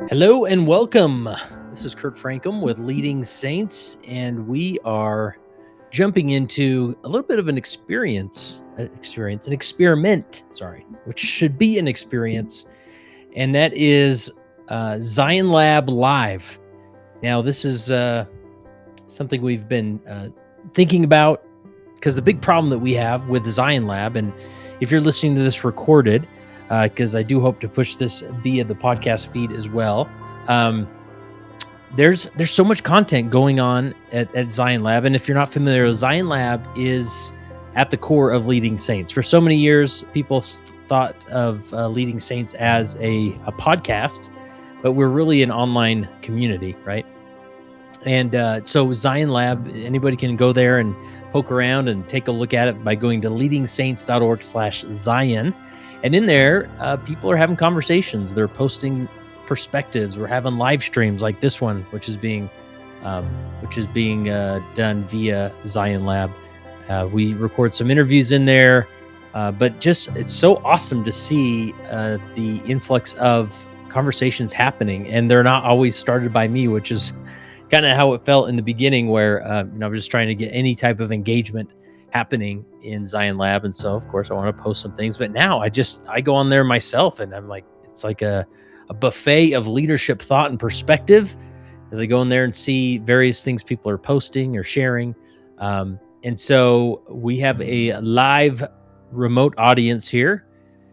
Hello and welcome. This is Kurt Francom with Leading Saints, and we are jumping into a little bit of an experiment, which should be an experience, and that is Zion Lab Live. Now, this is something we've been thinking about because the big problem that we have with Zion Lab, and if you're listening to this recorded, because I do hope to push this via the podcast feed as well. There's so much content going on at Zion Lab, and if you're not familiar, Zion Lab is at the core of Leading Saints. For so many years, people thought of Leading Saints as a podcast, but we're really an online community, right? And so Zion Lab, anybody can go there and poke around and take a look at it by going to leadingsaints.org/Zion. And in there, people are having conversations. They're posting perspectives. We're having live streams like this one, which is being done via Zion Lab. We record some interviews in there, but just it's so awesome to see the influx of conversations happening, and they're not always started by me, which is kind of how it felt in the beginning, where I was just trying to get any type of engagement happening in Zion Lab. And so of course I want to post some things, but now I go on there myself, and I'm like, it's like a buffet of leadership, thought, and perspective as I go in there and see various things people are posting or sharing. And so we have a live remote audience here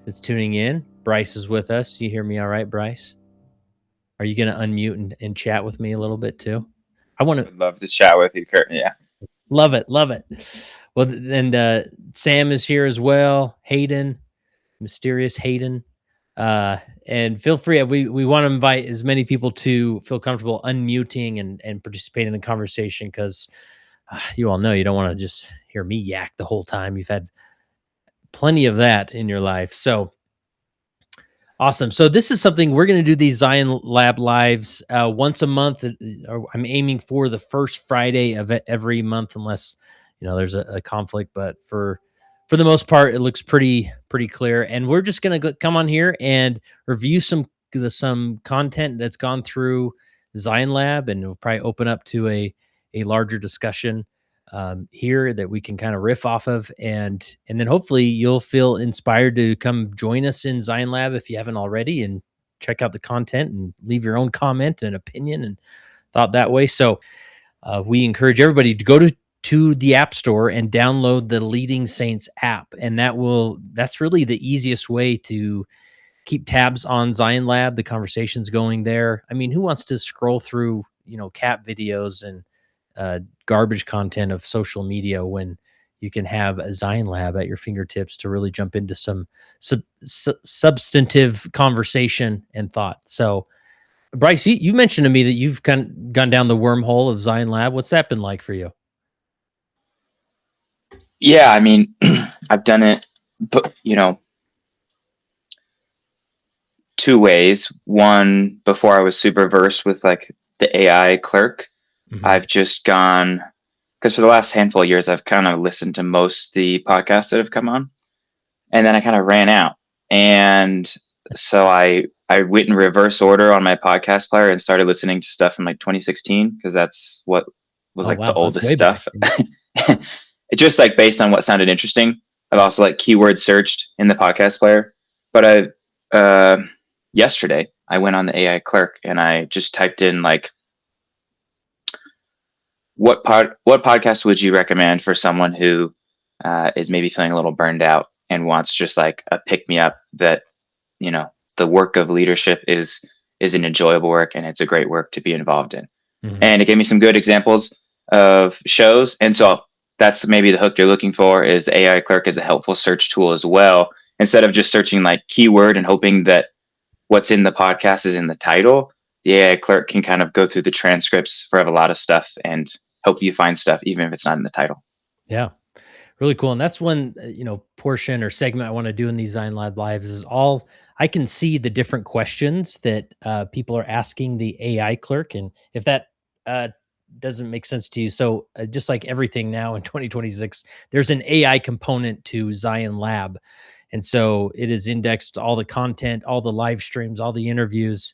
that's tuning in. Bryce is with us. You hear me all right, Bryce? Are you going to unmute and chat with me a little bit too? I'd love to chat with you, Kurt. Yeah. Love it. Well, and Sam is here as well. Hayden, mysterious Hayden. And feel free. We want to invite as many people to feel comfortable unmuting and participate in the conversation, because you all know you don't want to just hear me yak the whole time. You've had plenty of that in your life. So awesome. So this is something we're going to do, these Zion Lab Lives once a month. I'm aiming for the first Friday of every month, unless there's a conflict. But for the most part, it looks pretty clear. And we're just going to come on here and review some content that's gone through Zion Lab, and we'll probably open up to a larger discussion here that we can kind of riff off of, and then hopefully you'll feel inspired to come join us in Zion Lab if you haven't already, and check out the content and leave your own comment and opinion and thought that way. So we encourage everybody to go to the App Store and download the Leading Saints app, and that's really the easiest way to keep tabs on Zion Lab, the conversations going there. I mean, who wants to scroll through cat videos and garbage content of social media when you can have a Zion Lab at your fingertips to really jump into some substantive conversation and thought. So, Bryce, you mentioned to me that you've gone down the wormhole of Zion Lab. What's that been like for you? Yeah, I mean, I've done it, but two ways. One, before I was super versed with like the AI clerk, I've just gone, because for the last handful of years, I've kind of listened to most the podcasts that have come on, and then I kind of ran out. And so I went in reverse order on my podcast player and started listening to stuff from like 2016, because that's what was the oldest stuff. It's just like based on what sounded interesting. I've also like keyword searched in the podcast player. But yesterday I went on the AI clerk and I just typed in like, what podcast would you recommend for someone who is maybe feeling a little burned out and wants just like a pick me up, that the work of leadership is an enjoyable work and it's a great work to be involved in. And it gave me some good examples of shows. And so that's maybe the hook you're looking for, is the AI clerk is a helpful search tool as well. Instead of just searching like keyword and hoping that what's in the podcast is in the title, the AI clerk can kind of go through the transcripts for a lot of stuff and help you find stuff, even if it's not in the title. Yeah, really cool. And that's one, portion or segment I want to do in these Zion Lab Lives is all I can see the different questions that people are asking the AI clerk. And if that doesn't make sense to you. So just like everything now in 2026, there's an AI component to Zion Lab. And so it is indexed all the content, all the live streams, all the interviews.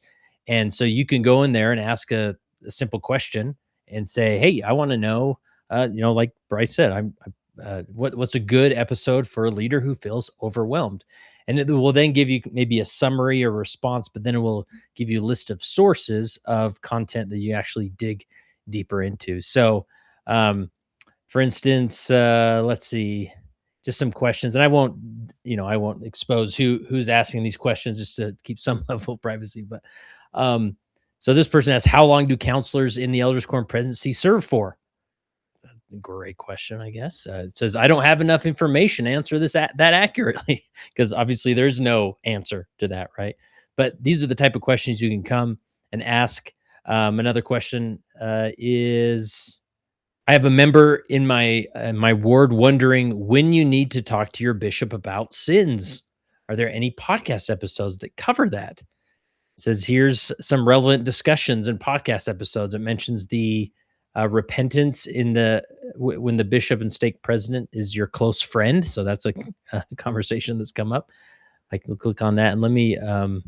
And so you can go in there and ask a simple question and say, "Hey, I want to know, like Bryce said, what's a good episode for a leader who feels overwhelmed?" And it will then give you maybe a summary or response, but then it will give you a list of sources of content that you actually dig deeper into. So, for instance, let's see, just some questions, and I won't expose who's asking these questions just to keep some level of privacy. But um, so this person asks, "How long do counselors in the elders quorum presidency serve for?" Great question, I guess. It says, "I don't have enough information to answer that accurately," because obviously there's no answer to that, right? But these are the type of questions you can come and ask. Another question is, "I have a member in my ward wondering when you need to talk to your bishop about sins. Are there any podcast episodes that cover that?" It says, "Here's some relevant discussions and podcast episodes." It mentions the repentance in when the bishop and stake president is your close friend. So that's a conversation that's come up. I can click on that, and let me going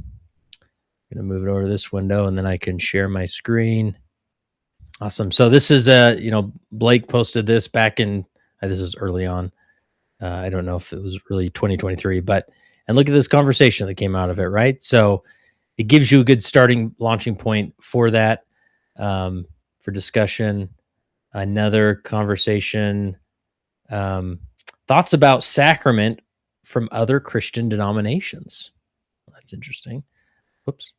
to move it over to this window, and then I can share my screen. Awesome. So this is Blake posted this back in this is early on. I don't know if it was really 2023, but and look at this conversation that came out of it, right? So it gives you a good launching point for that, for discussion. Another conversation, um, thoughts about sacrament from other Christian denominations. That's interesting. Whoops.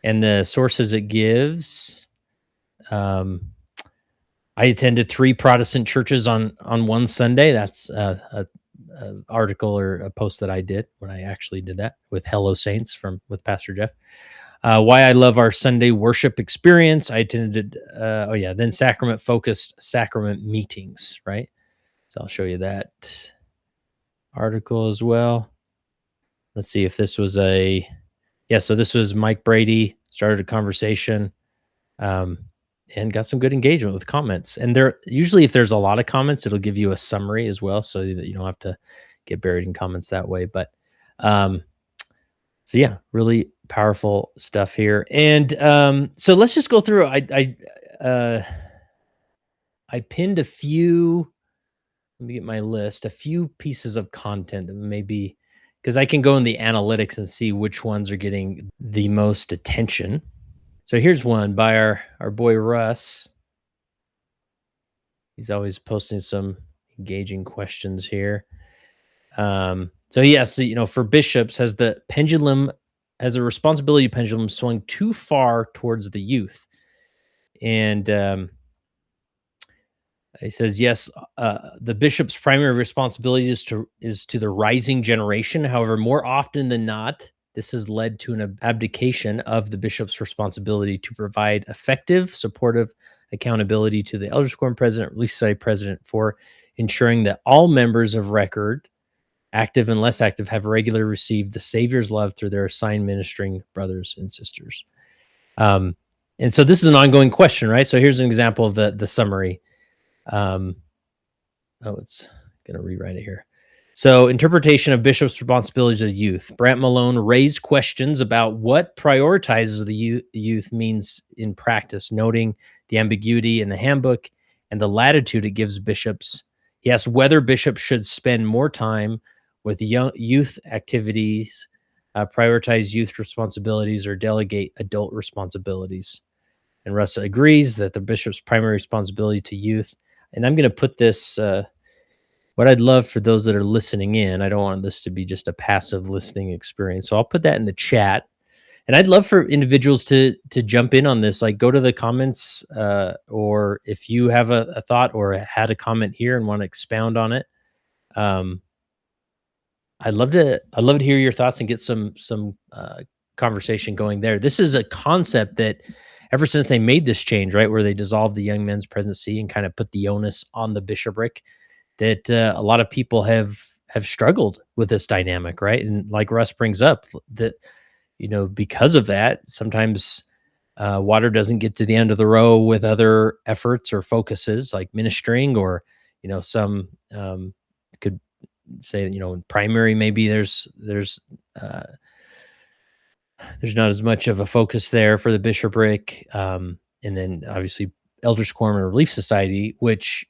And the sources it gives. I attended 3 Protestant churches on one Sunday. That's a article or a post that I did when I actually did that with Hello Saints with Pastor Jeff. Why I love our Sunday worship experience. I attended, then sacrament-focused sacrament meetings, right? So I'll show you that article as well. Let's see if this was so this was Mike Brady, started a conversation, and got some good engagement with comments. And usually if there's a lot of comments, it'll give you a summary as well, so that you don't have to get buried in comments that way. But so yeah, really powerful stuff here. And so let's just go through. I pinned a few. Let me get my list. A few pieces of content that maybe, because I can go in the analytics and see which ones are getting the most attention. So here's one by our boy Russ. He's always posting some engaging questions here. So yes, for bishops, has a responsibility pendulum swung too far towards the youth? And he says, yes, the bishop's primary responsibility is to the rising generation. However, more often than not, this has led to an abdication of the bishop's responsibility to provide effective, supportive accountability to the elders quorum president, release society president, for ensuring that all members of record, active and less active, have regularly received the Savior's love through their assigned ministering brothers and sisters. And so this is an ongoing question, right? So here's an example of the summary. It's going to rewrite it here. So, interpretation of bishop's responsibilities to youth. Brant Malone raised questions about what prioritizes the youth means in practice, noting the ambiguity in the handbook and the latitude it gives bishops. He asked whether bishops should spend more time with youth activities, prioritize youth responsibilities, or delegate adult responsibilities. And Russ agrees that the bishop's primary responsibility to youth. And I'm going to put this, what I'd love for those that are listening in, I don't want this to be just a passive listening experience. So I'll put that in the chat. And I'd love for individuals to jump in on this, like go to the comments, or if you have a thought or had a comment here and want to expound on it. I'd love to hear your thoughts and get some conversation going there. This is a concept that ever since they made this change, right, where they dissolved the young men's presidency and kind of put the onus on the bishopric, that a lot of people have struggled with this dynamic, right? And like Russ brings up, that because of that, sometimes water doesn't get to the end of the row with other efforts or focuses like ministering, or some could say in primary maybe there's there's not as much of a focus there for the bishopric. And then obviously Elders Quorum and Relief Society, which,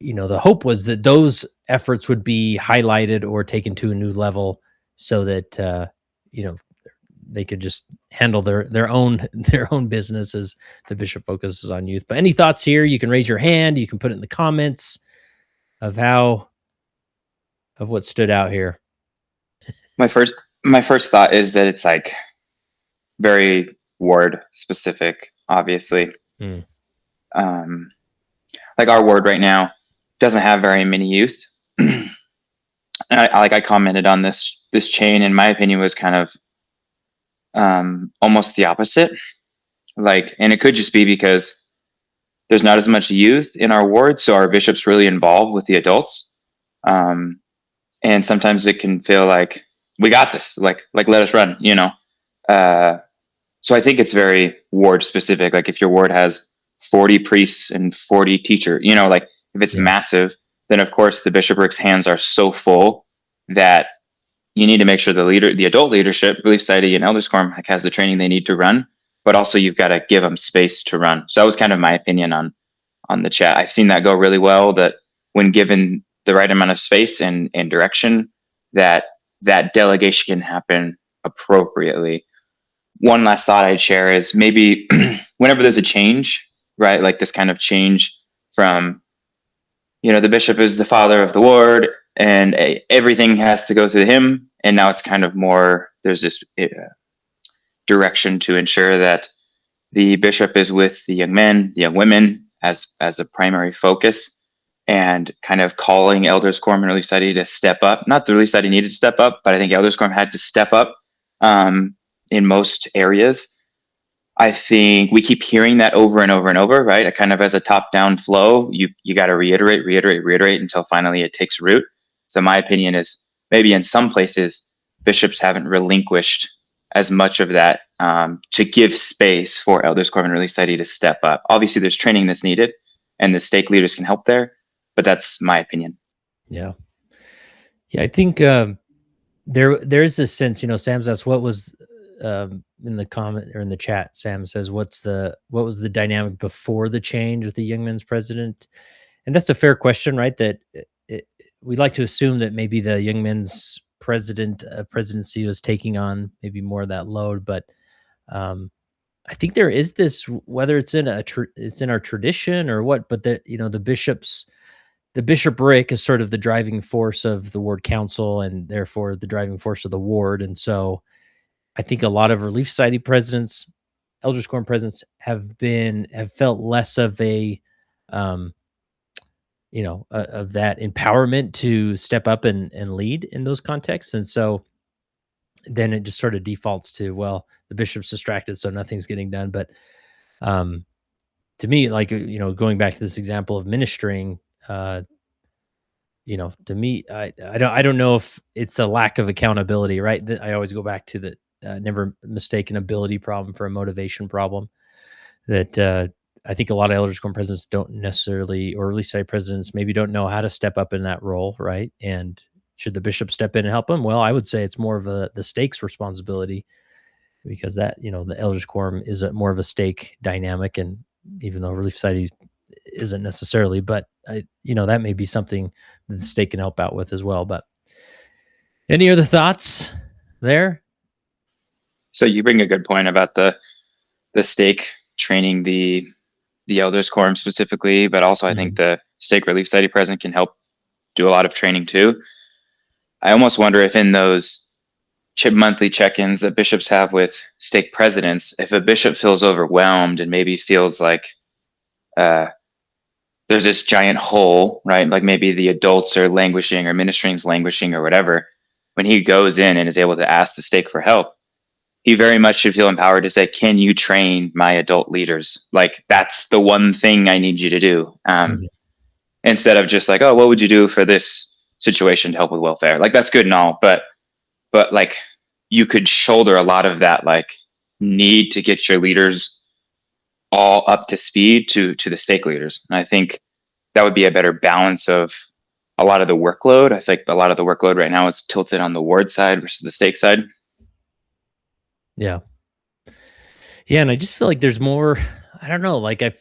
the hope was that those efforts would be highlighted or taken to a new level so that, you know, they could just handle their own their own business as the bishop focuses on youth. But any thoughts here? You can raise your hand. You can put it in the comments of what stood out here. My first thought is that it's like very ward specific, obviously. Mm. Like our ward right now doesn't have very many youth. I commented on this chain, in my opinion, was kind of almost the opposite. Like, and it could just be because there's not as much youth in our ward, so our bishop's really involved with the adults. And sometimes it can feel like we got this, like let us run, So I think it's very ward specific. Like if your ward has 40 priests and 40 teachers, like if it's massive, then of course the bishopric's hands are so full that you need to make sure the adult leadership, Relief Society and Elders Quorum, has the training they need to run, but also you've got to give them space to run. So that was kind of my opinion on the chat. I've seen that go really well, that when given the right amount of space and direction, that delegation can happen appropriately. One last thought I'd share is maybe whenever there's a change, right? Like this kind of change from, the bishop is the father of the ward and everything has to go through him. And now it's kind of more, there's this direction to ensure that the bishop is with the young men, the young women as a primary focus, and kind of calling Elders Quorum and Relief Society to step up. Not the Relief Society needed to step up, but I think Elders Quorum had to step up in most areas. I think we keep hearing that over and over and over, right? It kind of as a top-down flow. You got to reiterate until finally it takes root. So my opinion is maybe in some places bishops haven't relinquished as much of that to give space for Elders Quorum and Relief Society to step up. Obviously, there's training that's needed, and the stake leaders can help there. But that's my opinion. Yeah, I think there's this sense. Sam's asked what was in the comment or in the chat. Sam says, what was the dynamic before the change with the young men's president? And that's a fair question, right? That we'd like to assume that maybe the young men's presidency was taking on maybe more of that load, but I think there is this, whether it's in it's in our tradition or what, but that the bishopric is sort of the driving force of the ward council and therefore the driving force of the ward. And so I think a lot of Relief Society presidents, Elders Quorum presidents have felt less of a, of that empowerment to step up and lead in those contexts. And so then it just sort of defaults to, well, the bishop's distracted, so nothing's getting done. But to me, like, going back to this example of ministering, to me, I don't know if it's a lack of accountability, right? I always go back to the never mistake an ability problem for a motivation problem. That I think a lot of Elders Quorum presidents don't necessarily, or Relief Society presidents maybe don't know how to step up in that role, right? And should the bishop step in and help them? Well, I would say it's more of the stake's responsibility, because that, the Elders Quorum is more of a stake dynamic, and even though Relief Society isn't necessarily, but that may be something that the stake can help out with as well. But any other thoughts there? So you bring a good point about the stake training the Elders Quorum specifically, but also I think the stake Relief Society president can help do a lot of training too. I almost wonder if in those monthly check-ins that bishops have with stake presidents, if a bishop feels overwhelmed and maybe feels like there's this giant hole, right? Like maybe the adults are languishing or ministering's languishing or whatever. When he goes in and is able to ask the stake for help, he very much should feel empowered to say, can you train my adult leaders? Like, that's the one thing I need you to do. Instead of just like, oh, what would you do for this situation to help with welfare? Like, that's good and all, but like, you could shoulder a lot of that, like, need to get your leaders all up to speed to the stake leaders. And I think that would be a better balance of a lot of the workload. I think a lot of the workload right now is tilted on the ward side versus the stake side. Yeah. Yeah, and I just feel like there's more. I don't know. Like I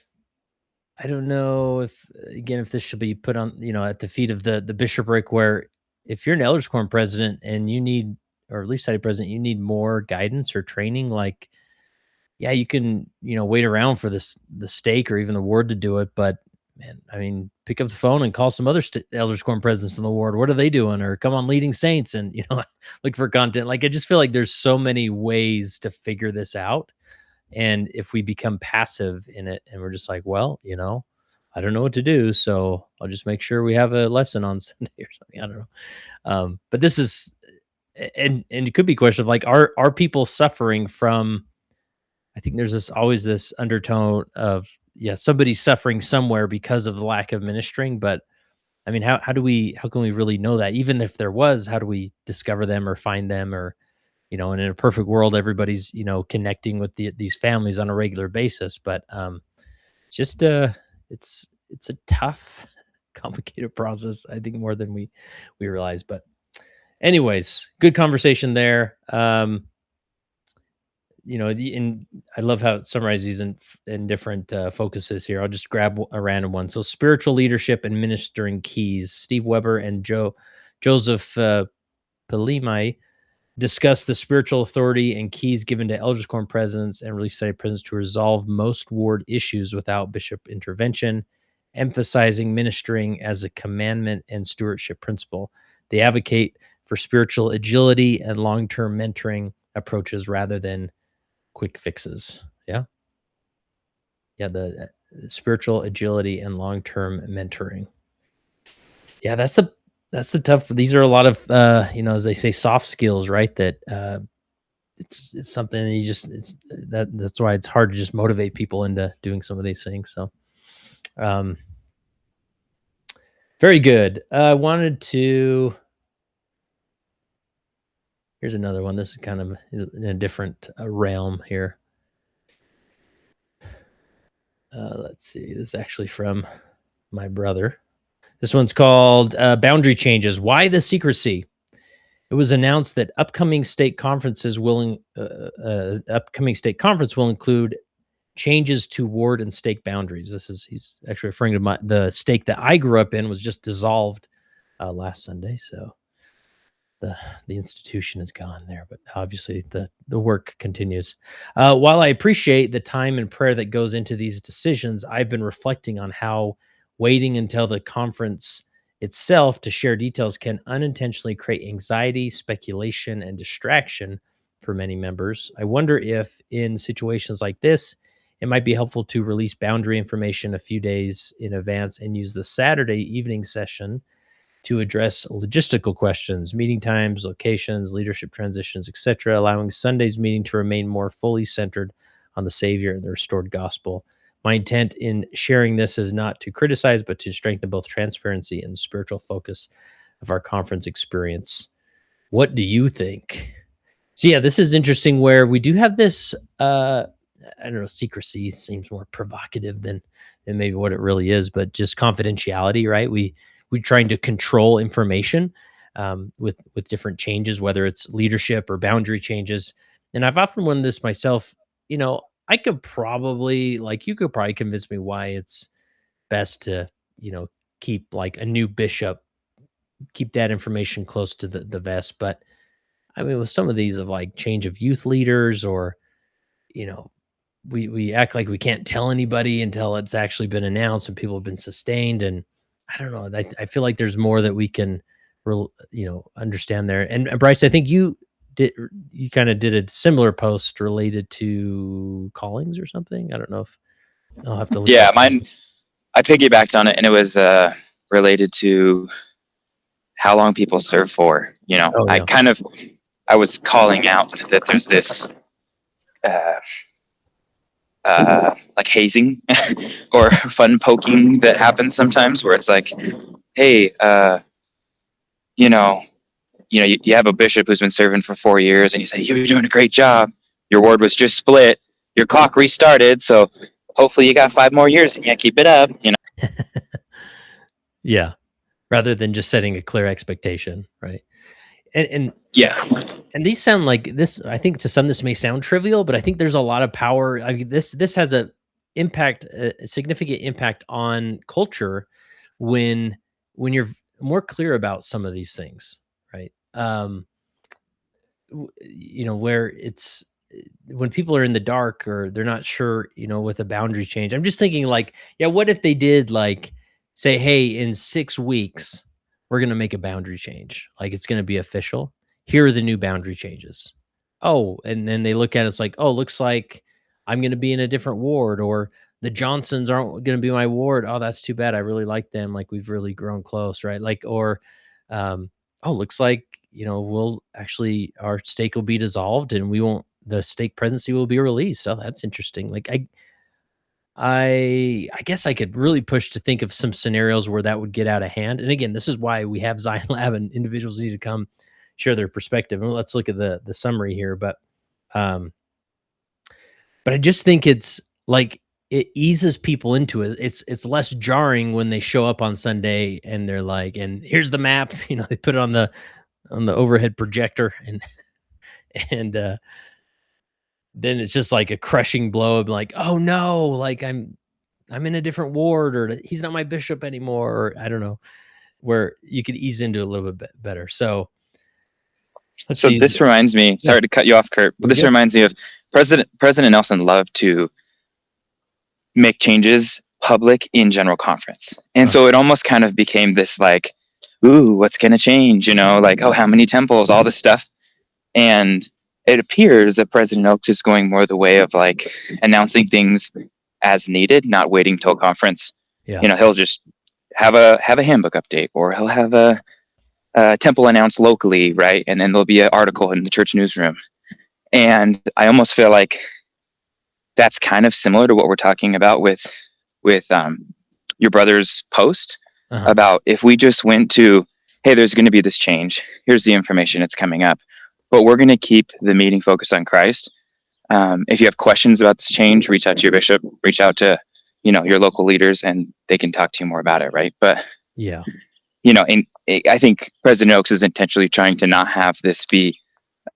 don't know if again if this should be put on at the feet of the bishopric, where if you're an elders quorum president and you need, or at least study president, you need more guidance or training. Like, yeah, you can wait around for the stake or even the ward to do it, but man, I mean, pick up the phone and call some other elders quorum presidents in the ward. What are they doing? Or come on, Leading Saints, and look for content. Like, I just feel like there's so many ways to figure this out. And if we become passive in it and we're just like, well, I don't know what to do, so I'll just make sure we have a lesson on Sunday or something. I don't know. But this is, and it could be a question of like, are people suffering from? I think there's always this undertone of, yeah, somebody's suffering somewhere because of the lack of ministering. But I mean, how can we really know that? Even if there was, how do we discover them or find them? Or and in a perfect world, everybody's, connecting with these families on a regular basis. But just it's a tough, complicated process, I think, more than we realize. But anyways, good conversation there. And I love how it summarizes these in different focuses here. I'll just grab a random one. So spiritual leadership and ministering keys. Steve Weber and Joseph Palimai discuss the spiritual authority and keys given to elders quorum presidents and relief society presidents to resolve most ward issues without bishop intervention, emphasizing ministering as a commandment and stewardship principle. They advocate for spiritual agility and long-term mentoring approaches rather than quick fixes. Yeah. Yeah. The spiritual agility and long-term mentoring. Yeah. That's the tough. These are a lot of, as they say, soft skills, right? That, it's something that that's why it's hard to just motivate people into doing some of these things. So, um, very good. I wanted to, here's another one. This is kind of in a different realm here. Let's see. This is actually from my brother. This one's called Boundary Changes. Why the secrecy? It was announced that upcoming state conference will include changes to ward and stake boundaries. He's actually referring to the stake that I grew up in was just dissolved last Sunday. So the institution is gone there, but obviously the work continues. While I appreciate the time and prayer that goes into these decisions, I've been reflecting on how waiting until the conference itself to share details can unintentionally create anxiety, speculation, and distraction for many members. I wonder if in situations like this, it might be helpful to release boundary information a few days in advance and use the Saturday evening session to address logistical questions, meeting times, locations, leadership transitions, etc., allowing Sunday's meeting to remain more fully centered on the Savior and the restored gospel. My intent in sharing this is not to criticize, but to strengthen both transparency and the spiritual focus of our conference experience. What do you think? So yeah, this is interesting where we do have this, I don't know, secrecy seems more provocative than maybe what it really is, but just confidentiality, right? We're trying to control information with different changes, whether it's leadership or boundary changes. And I've often wondered this myself. I could probably, like, you could probably convince me why it's best to, keep like a new bishop, keep that information close to the vest. But I mean, with some of these of like change of youth leaders, or you know, we act like we can't tell anybody until it's actually been announced and people have been sustained. And I don't know. I feel like there's more that we can, understand there. And Bryce, I think you kind of did a similar post related to callings or something. I don't know if I'll have to look. Yeah, mine. I piggybacked on it, and it was related to how long people serve for. Oh, yeah. I was calling out that there's this like hazing or fun poking that happens sometimes, where it's like, hey, you have a bishop who's been serving for 4 years, and you say, you're doing a great job. Your ward was just split. Your clock restarted. So hopefully you got 5 more years and you keep it up. Yeah. Rather than just setting a clear expectation. Right. And Yeah. And these sound like this. I think to some this may sound trivial, but I think there's a lot of power. I mean, this has a significant impact on culture when you're more clear about some of these things, right? Where it's when people are in the dark or they're not sure, with a boundary change. I'm just thinking like, yeah, what if they did like say, hey, in 6 weeks, we're going to make a boundary change. Like it's going to be official. Here are the new boundary changes. Oh, and then they look at it, it's like, oh, looks like I'm going to be in a different ward, or the Johnsons aren't going to be my ward. Oh, that's too bad. I really like them. Like we've really grown close, right? Like, or, oh, looks like, we'll actually our stake will be dissolved and the stake presidency will be released. So that's interesting. Like I guess I could really push to think of some scenarios where that would get out of hand. And again, this is why we have Zion Lab and individuals need to come share their perspective. And let's look at the summary here. Um, but I just think it's like it eases people into it. It's less jarring when they show up on Sunday and they're like, and here's the map. They put it on the overhead projector and then it's just like a crushing blow of like, oh no, like I'm in a different ward, or he's not my bishop anymore, or I don't know, where you could ease into a little bit better. So let's So see. this reminds me, Yeah, sorry to cut you off, Kurt, but you're this good. reminds me of President Nelson loved to make changes public in general conference. And so it almost kind of became this like, ooh, what's going to change? Like, oh, how many temples, all this stuff. And it appears that President Oaks is going more the way of like announcing things as needed, not waiting till conference. Yeah. He'll just have a handbook update, or he'll have a temple announced locally, right? And then there'll be an article in the church newsroom. And I almost feel like that's kind of similar to what we're talking about with your brother's post Uh-huh. about if we just went to, hey, there's going to be this change. Here's the information. It's coming up. But we're going to keep the meeting focused on Christ. If you have questions about this change, reach out to your bishop, reach out to, your local leaders, and they can talk to you more about it, right? But, Yeah. and I think President Oaks is intentionally trying to not have this be,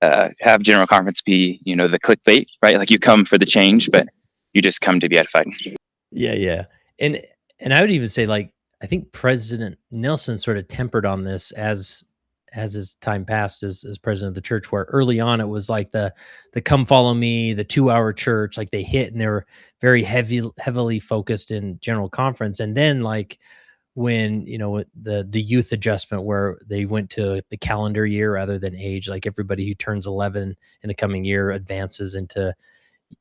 have general conference be, the clickbait, right? Like you come for the change, but you just come to be edified. Yeah, yeah. And I would even say like I think President Nelson sort of tempered on this as his time passed as president of the church, where early on it was like the come follow me, the 2-hour church, like they hit and they were very heavily focused in general conference. And then like when the youth adjustment where they went to the calendar year rather than age, like everybody who turns 11 in the coming year advances into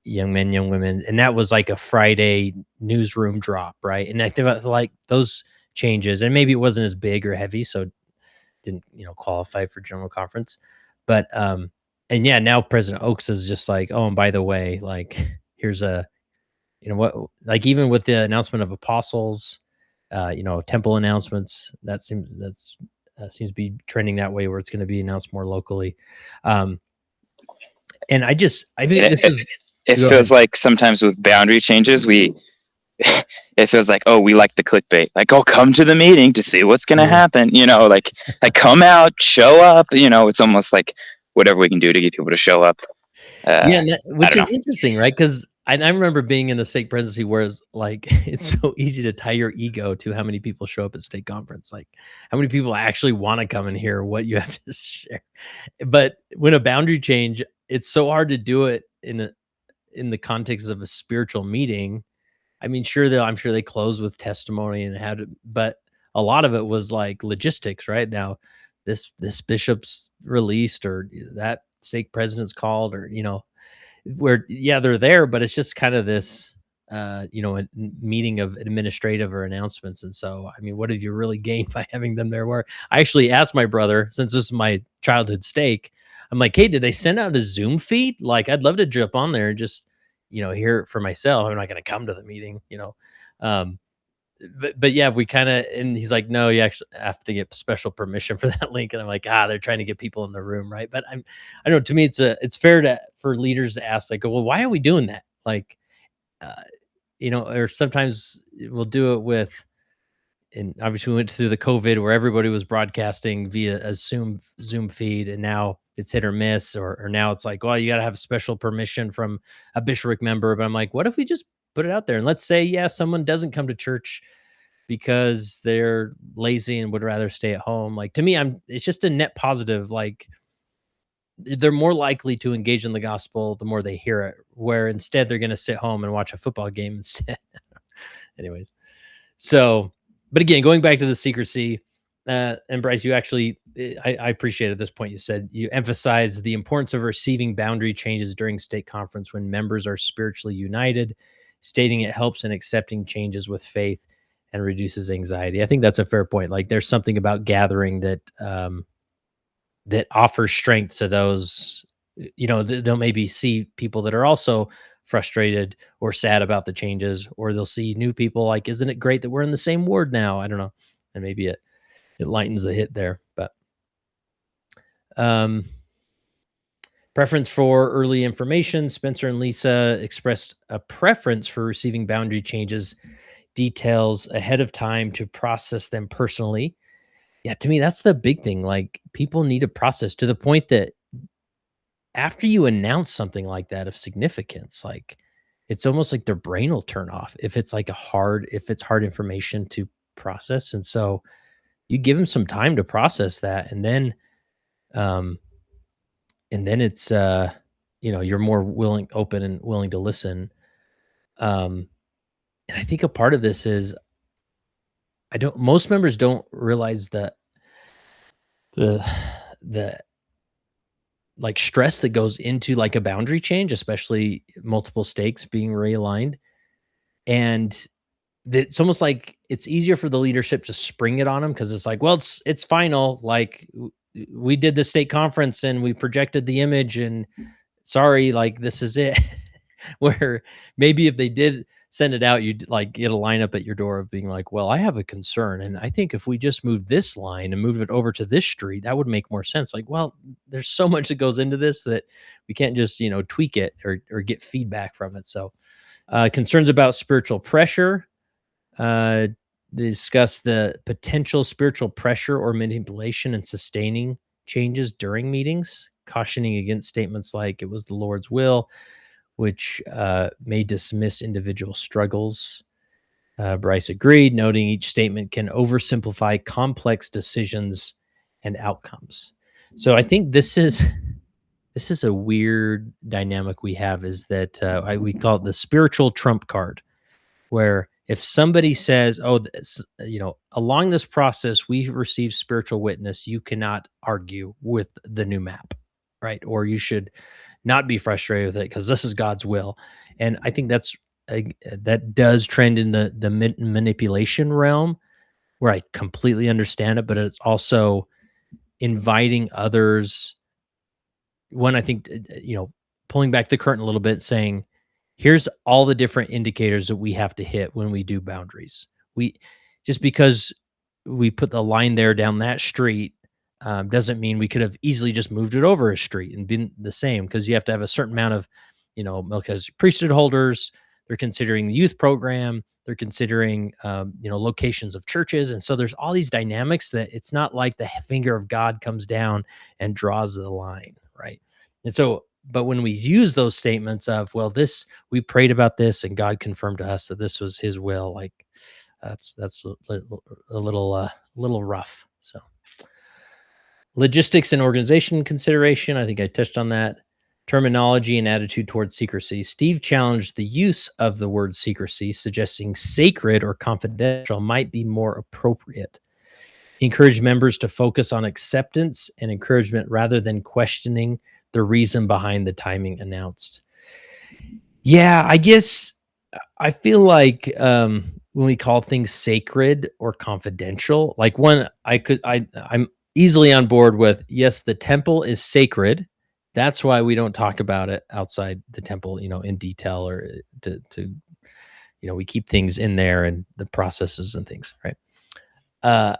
young men, young women, and that was like a Friday newsroom drop, right? And I think like those changes, and maybe it wasn't as big or heavy, so it didn't qualify for general conference. But and yeah, now President Oaks is just like, oh, and by the way, like here's a what, like even with the announcement of apostles, temple announcements, seems to be trending that way where it's going to be announced more locally. And I think this is. It Go feels ahead. like sometimes with boundary changes, it feels like, oh, we like the clickbait, like, oh, come to the meeting to see what's going to Yeah. happen, like come out, show up, it's almost like whatever we can do to get people to show up. Yeah, I which don't is know. interesting, right? Because I remember being in a stake presidency where it's like it's so easy to tie your ego to how many people show up at stake conference, like how many people actually want to come and hear what you have to share. But when a boundary change, it's so hard to do it in the context of a spiritual meeting. I mean, I'm sure they close with testimony and had, but a lot of it was like logistics, right? Now, this bishop's released, or that stake president's called, or where yeah they're there, but it's just kind of this a meeting of administrative or announcements. And so, I mean, what have you really gained by having them there? Where I actually asked my brother, since this is my childhood stake, I'm like, hey, did they send out a Zoom feed? Like, I'd love to jump on there and just hear it for myself. I'm not going to come to the meeting. um but yeah, we kind of, and he's like, no, you actually have to get special permission for that link. And I'm like, they're trying to get people in the room, right? But I don't know, to me it's fair for leaders to ask, like, well, why are we doing that? Like, uh, or sometimes we'll do it with and obviously we went through the COVID where everybody was broadcasting via a Zoom feed, and now it's hit or miss, or now it's like, well, you got to have special permission from a bishopric member. But I'm like, what if we just put it out there and let's say, yeah, someone doesn't come to church because they're lazy and would rather stay at home. Like to me, it's just a net positive. Like they're more likely to engage in the gospel the more they hear it, where instead they're going to sit home and watch a football game instead. Anyways, so, but again, going back to the secrecy, and Bryce, you actually, I appreciate at this point, you said you emphasize the importance of receiving boundary changes during state conference when members are spiritually united, stating it helps in accepting changes with faith and reduces anxiety. I think that's a fair point. Like there's something about gathering that, that offers strength to those, they'll maybe see people that are also frustrated or sad about the changes, or they'll see new people like, isn't it great that we're in the same ward now? I don't know. And maybe it lightens the hit there, but preference for early information. Spencer and Lisa expressed a preference for receiving boundary changes details ahead of time to process them personally. Yeah, to me, that's the big thing. Like people need a process to the point that after you announce something like that of significance, like it's almost like their brain will turn off if it's like if it's hard information to process. And so you give them some time to process that. Um, and then it's, you're more open and willing to listen. And I think a part of this is most members don't realize that the, the like stress that goes into like a boundary change, especially multiple stakes being realigned. And it's almost like it's easier for the leadership to spring it on them because it's like, well, it's final. Like we did the state conference and we projected the image and sorry, like this is it. Where maybe if they did send it out, you'd like get a lineup at your door of being like, well, I have a concern. And I think if we just moved this line and moved it over to this street, that would make more sense. Like, well, there's so much that goes into this that we can't just, tweak it or get feedback from it. So concerns about spiritual pressure. They discuss the potential spiritual pressure or manipulation and sustaining changes during meetings, cautioning against statements like it was the Lord's will, which may dismiss individual struggles. Bryce agreed, noting each statement can oversimplify complex decisions and outcomes. So I think this is a weird dynamic we have, is that we call it the spiritual trump card, where if somebody says, oh, along this process, we've received spiritual witness, you cannot argue with the new map, right? Or you should not be frustrated with it because this is God's will. And I think that does trend in the manipulation realm, where I completely understand it, but it's also inviting others. When I think, pulling back the curtain a little bit, saying, here's all the different indicators that we have to hit when we do boundaries. Just because we put the line there down that street doesn't mean we could have easily just moved it over a street and been the same, because you have to have a certain amount of, because priesthood holders, they're considering the youth program, they're considering, locations of churches. And so there's all these dynamics that it's not like the finger of God comes down and draws the line, right? And so, but when we use those statements of, well, we prayed about this and God confirmed to us that this was his will, like that's a little rough. So logistics and organization consideration, I think I touched on that. Terminology and attitude towards secrecy. Steve challenged the use of the word secrecy, suggesting sacred or confidential might be more appropriate. He encouraged members to focus on acceptance and encouragement rather than questioning the reason behind the timing announced. Yeah, I guess I feel like when we call things sacred or confidential, like I'm easily on board with, yes, the temple is sacred. That's why we don't talk about it outside the temple, in detail, or to we keep things in there and the processes and things, right?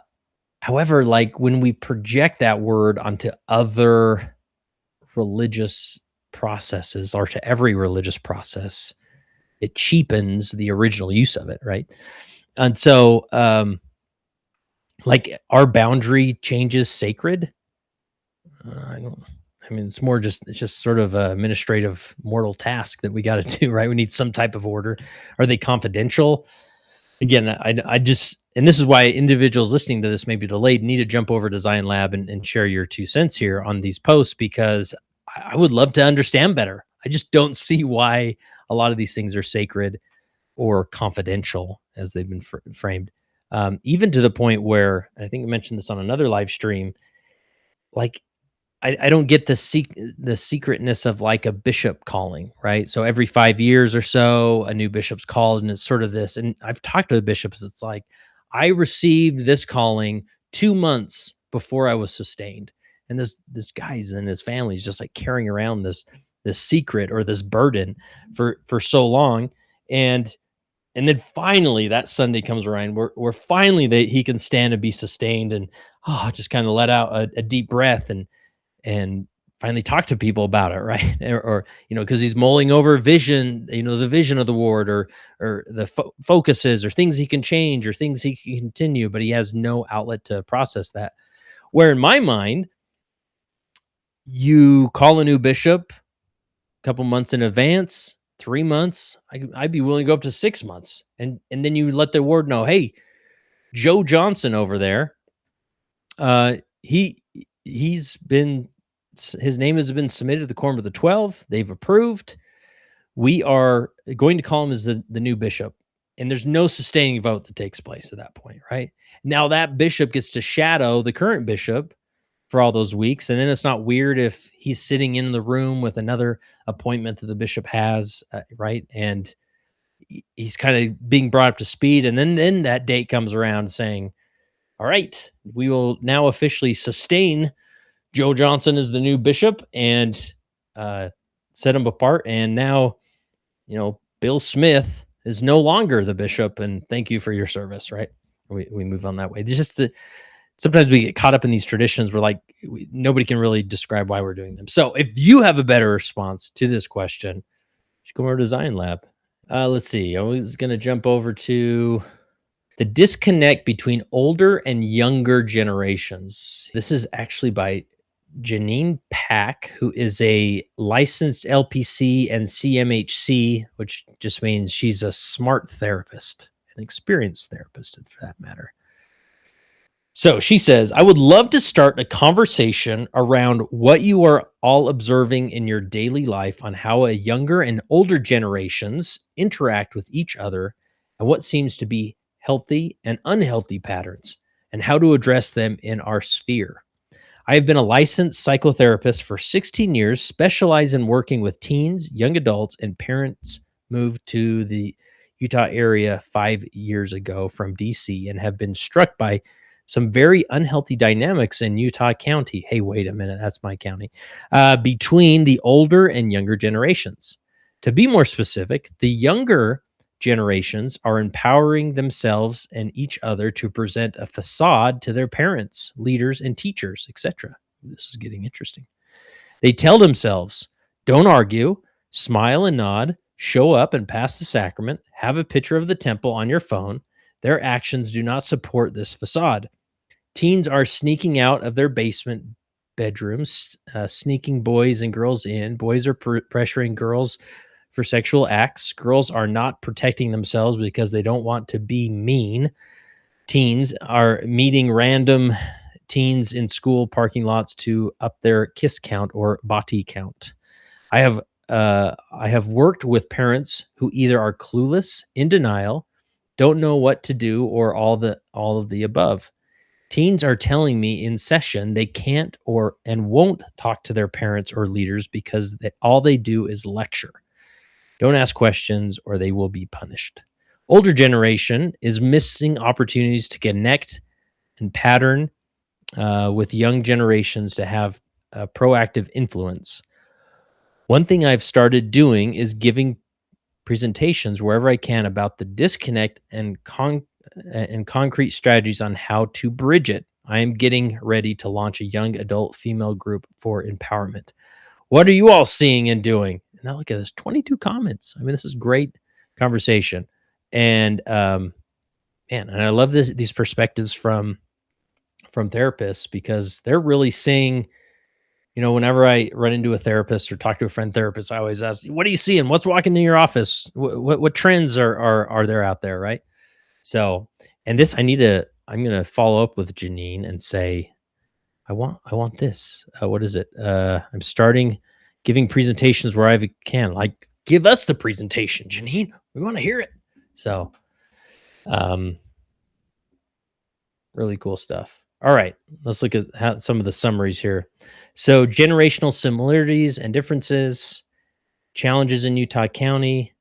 However, like when we project that word onto other religious processes, or to every religious process, it cheapens the original use of it, right? And so like, are boundary changes sacred? I don't. I mean, it's just sort of a administrative mortal task that we got to do, right? We need some type of order. Are they confidential? Again, I just, and this is why individuals listening to this may be delayed, need to jump over to Zion Lab and share your 2 cents here on these posts, because I would love to understand better. I just don't see why a lot of these things are sacred or confidential as they've been framed. Even to the point where, I think I mentioned this on another live stream, like, I don't get the secretness of like a bishop calling, right? So every 5 years or so, a new bishop's called, and it's sort of this. And I've talked to the bishops. It's like, I received this calling 2 months before I was sustained, and this guy's and his family is just like carrying around this secret or this burden for so long, and then finally that Sunday comes around where finally he can stand and be sustained, and just kind of let out a deep breath and finally talk to people about it, right? Or because he's mulling over vision, the vision of the ward, or the focuses, or things he can change, or things he can continue, but he has no outlet to process that. Where in my mind, you call a new bishop a couple months in advance, 3 months. I'd be willing to go up to 6 months, and then you let the ward know, hey, Joe Johnson over there, uh, he he's been his name has been submitted to the Quorum of the 12. They've approved. We are going to call him as the new bishop. And there's no sustaining vote that takes place at that point, right? Now that bishop gets to shadow the current bishop for all those weeks. And then it's not weird if he's sitting in the room with another appointment that the bishop has, right? And he's kind of being brought up to speed. And then that date comes around saying, all right, we will now officially sustain Joe Johnson is the new bishop, and set him apart. And now, Bill Smith is no longer the bishop, and thank you for your service, right? We move on that way. It's just sometimes we get caught up in these traditions where nobody can really describe why we're doing them. So if you have a better response to this question, just go over to Zion Lab. Let's see. I was going to jump over to the disconnect between older and younger generations. This is actually by Janine Pack, who is a licensed LPC and CMHC, which just means she's a smart therapist, an experienced therapist for that matter. So she says, I would love to start a conversation around what you are all observing in your daily life on how a younger and older generations interact with each other, and what seems to be healthy and unhealthy patterns, and how to address them in our sphere. I have been a licensed psychotherapist for 16 years, specialized in working with teens, young adults, and parents. Moved to the Utah area 5 years ago from DC, and have been struck by some very unhealthy dynamics in Utah County. Hey, wait a minute, that's my county. Between the older and younger generations. To be more specific, the younger generations are empowering themselves and each other to present a facade to their parents, leaders, and teachers, etc. This is getting interesting. They tell themselves, don't argue, smile and nod, show up and pass the sacrament, have a picture of the temple on your phone. Their actions do not support this facade. Teens are sneaking out of their basement bedrooms, sneaking boys and girls in. Boys are pressuring girls for sexual acts. Girls are not protecting themselves because they don't want to be mean. Teens are meeting random teens in school parking lots to up their kiss count or body count. I have worked with parents who either are clueless, in denial, don't know what to do, or all of the above. Teens are telling me in session they can't and won't talk to their parents or leaders because all they do is lecture. Don't ask questions or they will be punished. Older generation is missing opportunities to connect and pattern with young generations to have a proactive influence. One thing I've started doing is giving presentations wherever I can about the disconnect and concrete strategies on how to bridge it. I am getting ready to launch a young adult female group for empowerment. What are you all seeing and doing? And now look at this, 22 comments. I mean, this is great conversation. And man, and I love these perspectives from from therapists because they're really seeing, whenever I run into a therapist or talk to a friend therapist, I always ask, "What are you seeing? What's walking in your office? What trends are there out there?" Right. So, and this, I'm gonna follow up with Janine and say, I want this. What is it? I'm starting giving presentations where I can. Like, give us the presentation, Janine. We want to hear it. So, um, really cool stuff. All right, let's look at some of the summaries here. So, generational similarities and differences, challenges in Utah County,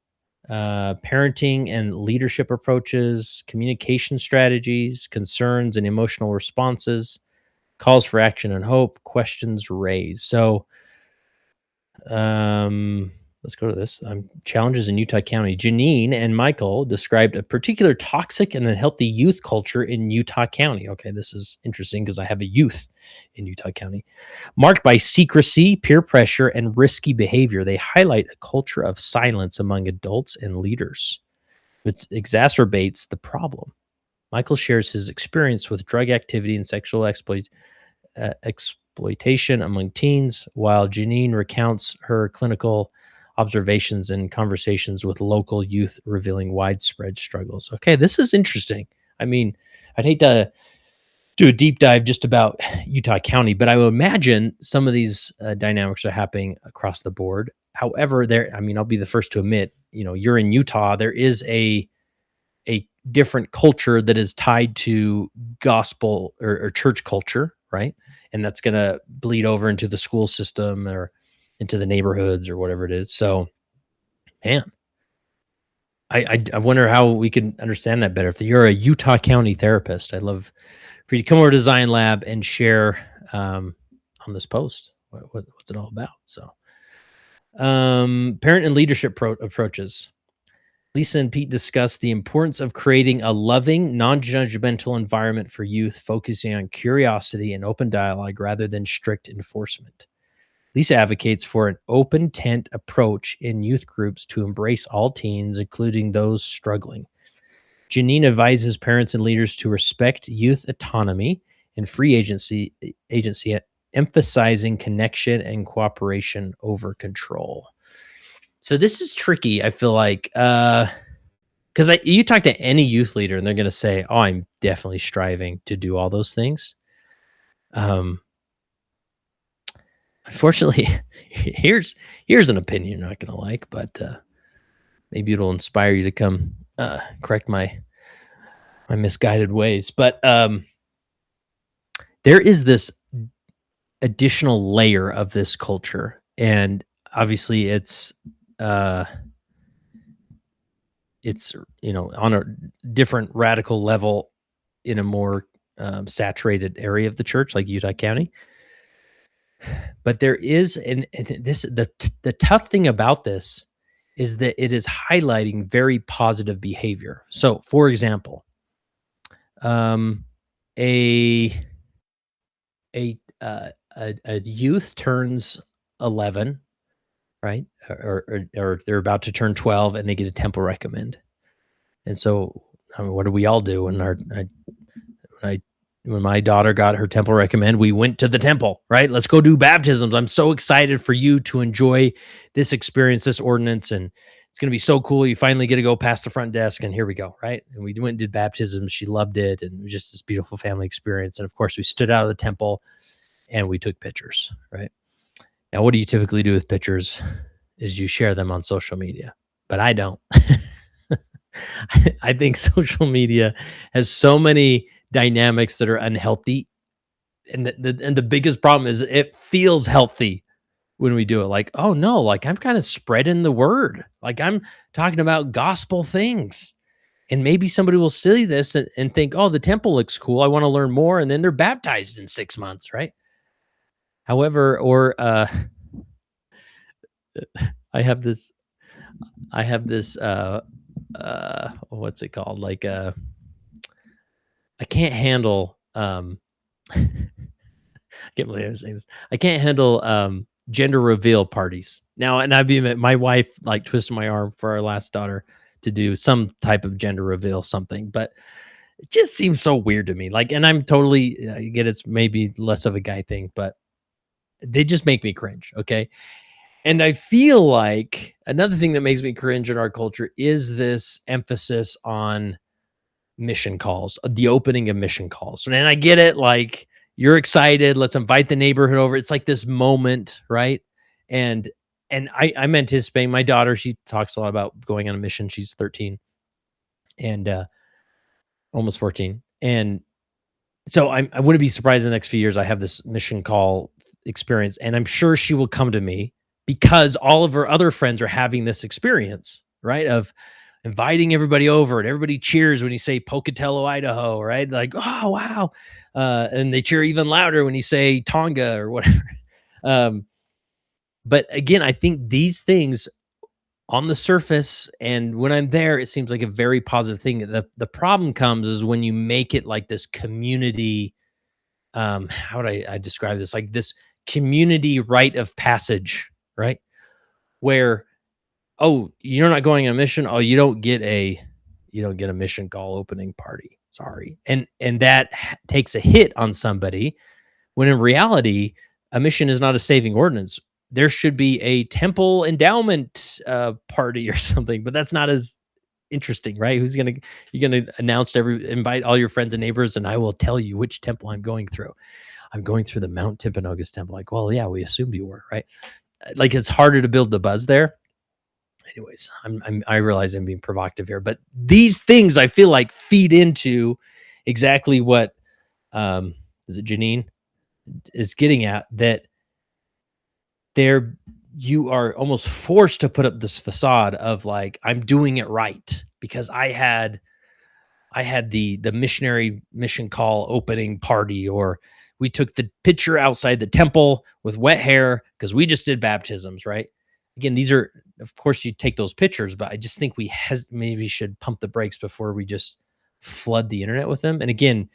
parenting and leadership approaches, communication strategies, concerns and emotional responses, calls for action and hope, questions raised. So, let's go to this. Challenges in Utah County. Janine and Michael described a particular toxic and unhealthy youth culture in Utah County. Okay, this is interesting because I have a youth in Utah County, marked by secrecy, peer pressure, and risky behavior. They highlight a culture of silence among adults and leaders, which exacerbates the problem. Michael shares his experience with drug activity and sexual exploitation among teens, while Janine recounts her clinical observations and conversations with local youth, revealing widespread struggles. Okay, this is interesting. I mean, I'd hate to do a deep dive just about Utah County, but I would imagine some of these dynamics are happening across the board. However, I'll be the first to admit, you're in Utah, there is a different culture that is tied to gospel or church culture, right? And that's going to bleed over into the school system or into the neighborhoods or whatever it is. So, man, I wonder how we can understand that better. If you're a Utah County therapist, I'd love for you to come over to Design Lab and share on this post what's it all about. So, parent and leadership approaches. Lisa and Pete discussed the importance of creating a loving, non-judgmental environment for youth, focusing on curiosity and open dialogue rather than strict enforcement. Lisa advocates for an open tent approach in youth groups to embrace all teens, including those struggling. Janine advises parents and leaders to respect youth autonomy and free agency, emphasizing connection and cooperation over control. So this is tricky, I feel like, because you talk to any youth leader and they're going to say, "Oh, I'm definitely striving to do all those things." Unfortunately, here's an opinion you're not going to like, but maybe it'll inspire you to come correct my misguided ways. But there is this additional layer of this culture, and obviously it's on a different radical level in a more saturated area of the church, like Utah County. But there is, the tough thing about this is that it is highlighting very positive behavior. So, for example, a youth turns 11, right? Or they're about to turn 12 and they get a temple recommend. And so, what do we all do when my daughter got her temple recommend? We went to the temple, right? Let's go do baptisms. I'm so excited for you to enjoy this experience, this ordinance, and it's going to be so cool. You finally get to go past the front desk, and here we go, right? And we went and did baptism. She loved it, and it was just this beautiful family experience. And of course, we stood out of the temple and we took pictures, right? Now, what do you typically do with pictures? Is you share them on social media, but I don't. I think social media has so many dynamics that are unhealthy, and the biggest problem is it feels healthy when we do it. Like, oh no, like I'm kind of spreading the word, like I'm talking about gospel things, and maybe somebody will see this and think, oh, the temple looks cool, I want to learn more, and then they're baptized in 6 months, right? However, or I have this what's it called? Like I can't handle I can't believe I'm saying this. I can't handle gender reveal parties. Now, and my wife like twisted my arm for our last daughter to do some type of gender reveal something, but It just seems so weird to me. Like, and I'm totally, I get it's maybe less of a guy thing, but they just make me cringe. Okay. And I feel like another thing that makes me cringe in our culture is this emphasis on mission calls, the opening of mission calls. And I get it. Like, you're excited. Let's invite the neighborhood over. It's like this moment, right? And I'm anticipating my daughter. She talks a lot about going on a mission. She's 13 and almost 14. And so I wouldn't be surprised in the next few years I have this mission call experience, and I'm sure she will come to me because all of her other friends are having this experience, right? Of inviting everybody over, and everybody cheers when you say Pocatello, Idaho, right? Like, oh wow, and they cheer even louder when you say Tonga or whatever. Um, but again, I think these things on the surface and when I'm there, it seems like a very positive thing. The problem comes is when you make it like this community, how would I describe this? Like this community rite of passage, right? Where, oh, you're not going on a mission. Oh, you don't get a mission call opening party. Sorry. And that takes a hit on somebody when in reality, a mission is not a saving ordinance. There should be a temple endowment party or something, but that's not as interesting, right? You're gonna invite all your friends and neighbors, and I will tell you which temple I'm going through. I'm going through the Mount Timpanogos temple. Like, well, yeah, we assumed you were, right? Like, it's harder to build the buzz there. Anyways, I realize I'm being provocative here, but these things I feel like feed into exactly what is it Janine is getting at, that there you are almost forced to put up this facade of like, I'm doing it right because I had the missionary mission call opening party, or we took the picture outside the temple with wet hair because we just did baptisms, right? Again, these are, of course, you take those pictures, but I just think we maybe should pump the brakes before we just flood the internet with them. And again,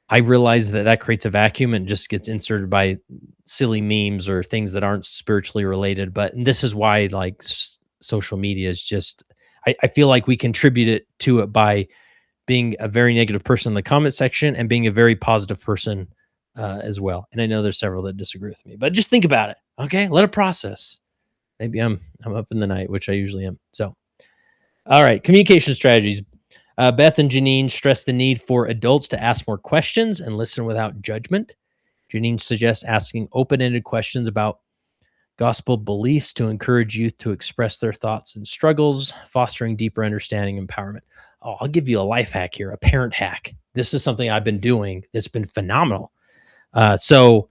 I realize that creates a vacuum and just gets inserted by silly memes or things that aren't spiritually related. But this is why, like, social media is just, I feel like we contribute to it by being a very negative person in the comment section and being a very positive person as well. And I know there's several that disagree with me, but just think about it. Okay. Let it process. Maybe I'm up in the night, which I usually am. So, all right. Communication strategies. Beth and Janine stress the need for adults to ask more questions and listen without judgment. Janine suggests asking open-ended questions about gospel beliefs to encourage youth to express their thoughts and struggles, fostering deeper understanding and empowerment. Oh, I'll give you a life hack here, a parent hack. This is something I've been doing that's been phenomenal. So,